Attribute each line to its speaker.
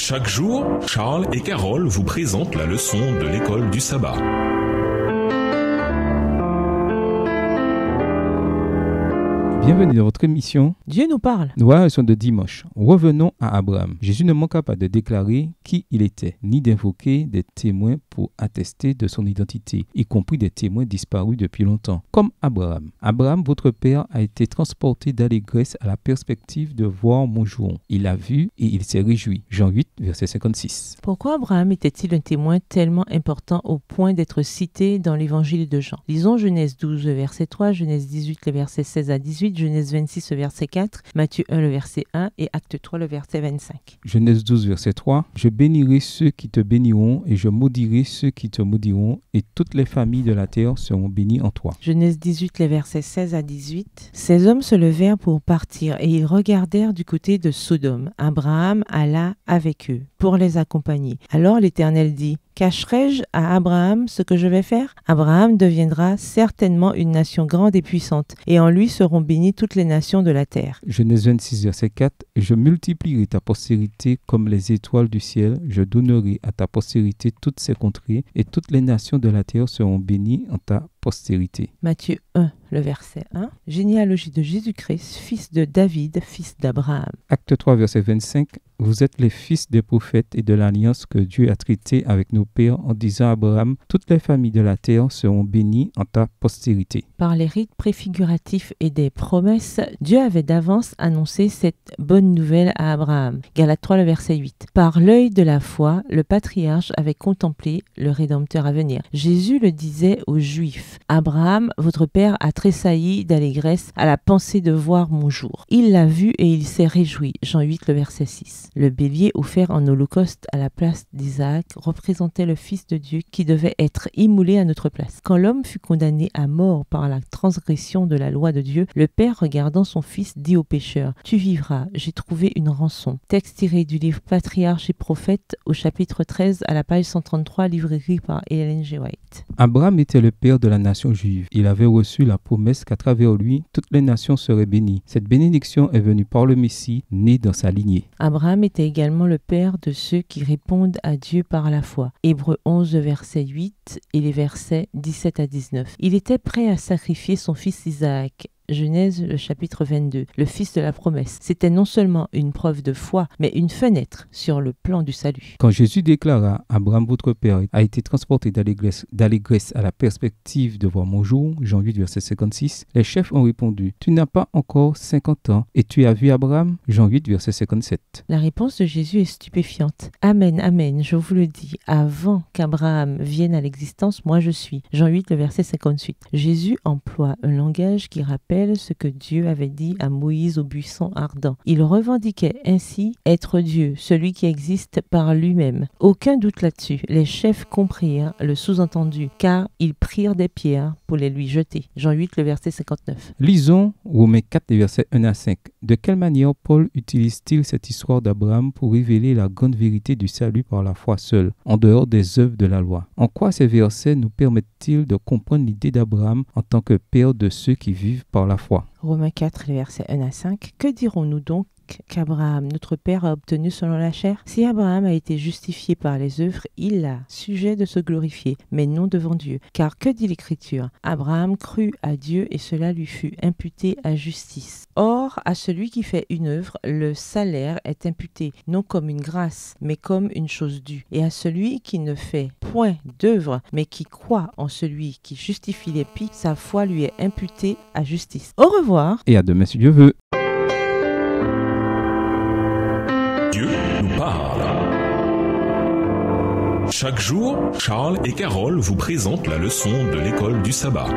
Speaker 1: Chaque jour, Charles et Carole vous présentent la leçon de l'école du sabbat.
Speaker 2: Bienvenue dans votre émission
Speaker 3: Dieu nous parle.
Speaker 2: Nouvelle leçon de dimanche. Revenons à Abraham. Jésus ne manqua pas de déclarer qui il était, ni d'invoquer des témoins pour attester de son identité, y compris des témoins disparus depuis longtemps. Comme Abraham. Abraham, votre père, a été transporté d'allégresse à la perspective de voir mon jour. Il l'a vu et il s'est réjoui. Jean 8, verset 56.
Speaker 3: Pourquoi Abraham était-il un témoin tellement important au point d'être cité dans l'évangile de Jean? Lisons Genèse 12, verset 3, Genèse 18, le verset 16 à 18, Genèse 26, le verset 4, Matthieu 1, le verset 1 et Acte 3, le verset 25.
Speaker 2: Genèse 12, verset 3. Je bénirai ceux qui te béniront et je maudirai ceux qui te maudiront et toutes les familles de la terre seront bénies en toi.
Speaker 3: Genèse 18, les versets 16 à 18. Ces hommes se levèrent pour partir et ils regardèrent du côté de Sodome. Abraham alla avec eux pour les accompagner. Alors l'Éternel dit: cacherai-je à Abraham ce que je vais faire? Abraham deviendra certainement une nation grande et puissante, et en lui seront bénies toutes les nations de la terre.
Speaker 2: Genèse 26, verset 4. Je multiplierai ta postérité comme les étoiles du ciel. Je donnerai à ta postérité toutes ces contrées, et toutes les nations de la terre seront bénies en ta postérité.
Speaker 3: Matthieu 1, le verset 1. Généalogie de Jésus-Christ, fils de David, fils d'Abraham.
Speaker 2: Acte 3, verset 25. Vous êtes les fils des prophètes et de l'alliance que Dieu a traitée avec nos pères en disant à Abraham: toutes les familles de la terre seront bénies en ta postérité.
Speaker 3: Par les rites préfiguratifs et des promesses, Dieu avait d'avance annoncé cette bonne nouvelle à Abraham. Galates 3, le verset 8. Par l'œil de la foi, le patriarche avait contemplé le Rédempteur à venir. Jésus le disait aux Juifs: Abraham, votre père, a tressailli d'allégresse à la pensée de voir mon jour. Il l'a vu et il s'est réjoui. Jean 8, le verset 6. Le bélier offert en holocauste à la place d'Isaac représentait le Fils de Dieu qui devait être immolé à notre place. Quand l'homme fut condamné à mort par la transgression de la loi de Dieu, le Père, regardant son Fils, dit au pécheur: tu vivras, j'ai trouvé une rançon. Texte tiré du livre Patriarches et Prophètes au chapitre 13 à la page 133, livre écrit par Ellen G. White.
Speaker 2: Abraham était le père de la nation juive. Il avait reçu la promesse qu'à travers lui, toutes les nations seraient bénies. Cette bénédiction est venue par le Messie, né dans sa lignée.
Speaker 3: Abraham était également le père de ceux qui répondent à Dieu par la foi. Hébreux 11, verset 8 et les versets 17 à 19. Il était prêt à sacrifier son fils Isaac. Genèse, le chapitre 22, le fils de la promesse. C'était non seulement une preuve de foi, mais une fenêtre sur le plan du salut.
Speaker 2: Quand Jésus déclara: Abraham, votre père, a été transporté d'allégresse à la perspective de voir mon jour, Jean 8, verset 56, les chefs ont répondu: tu n'as pas encore 50 ans et tu as vu Abraham, Jean 8, verset 57.
Speaker 3: La réponse de Jésus est stupéfiante. Amen, amen, je vous le dis, avant qu'Abraham vienne à l'existence, moi je suis. Jean 8, le verset 58. Jésus emploie un langage qui rappelle ce que Dieu avait dit à Moïse au buisson ardent. Il revendiquait ainsi être Dieu, celui qui existe par lui-même. Aucun doute là-dessus. Les chefs comprirent le sous-entendu, car ils prirent des pierres pour les lui jeter. Jean 8, le verset 59.
Speaker 2: Lisons Romains 4, les versets 1 à 5. De quelle manière Paul utilise-t-il cette histoire d'Abraham pour révéler la grande vérité du salut par la foi seule, en dehors des œuvres de la loi? En quoi ces versets nous permettent-ils de comprendre l'idée d'Abraham en tant que père de ceux qui vivent par la foi?
Speaker 3: Romains 4, les versets 1 à 5. Que dirons-nous donc qu'Abraham, notre père, a obtenu selon la chair? Si Abraham a été justifié par les œuvres, il a sujet de se glorifier, mais non devant Dieu. Car que dit l'Écriture? Abraham crut à Dieu et cela lui fut imputé à justice. Or, à celui qui fait une œuvre, le salaire est imputé, non comme une grâce, mais comme une chose due. Et à celui qui ne fait point d'œuvre, mais qui croit en celui qui justifie les pies, sa foi lui est imputée à justice. Au revoir.
Speaker 2: Et à demain si Dieu veut.
Speaker 1: Dieu nous parle. Chaque jour, Charles et Carole vous présentent la leçon de l'école du sabbat.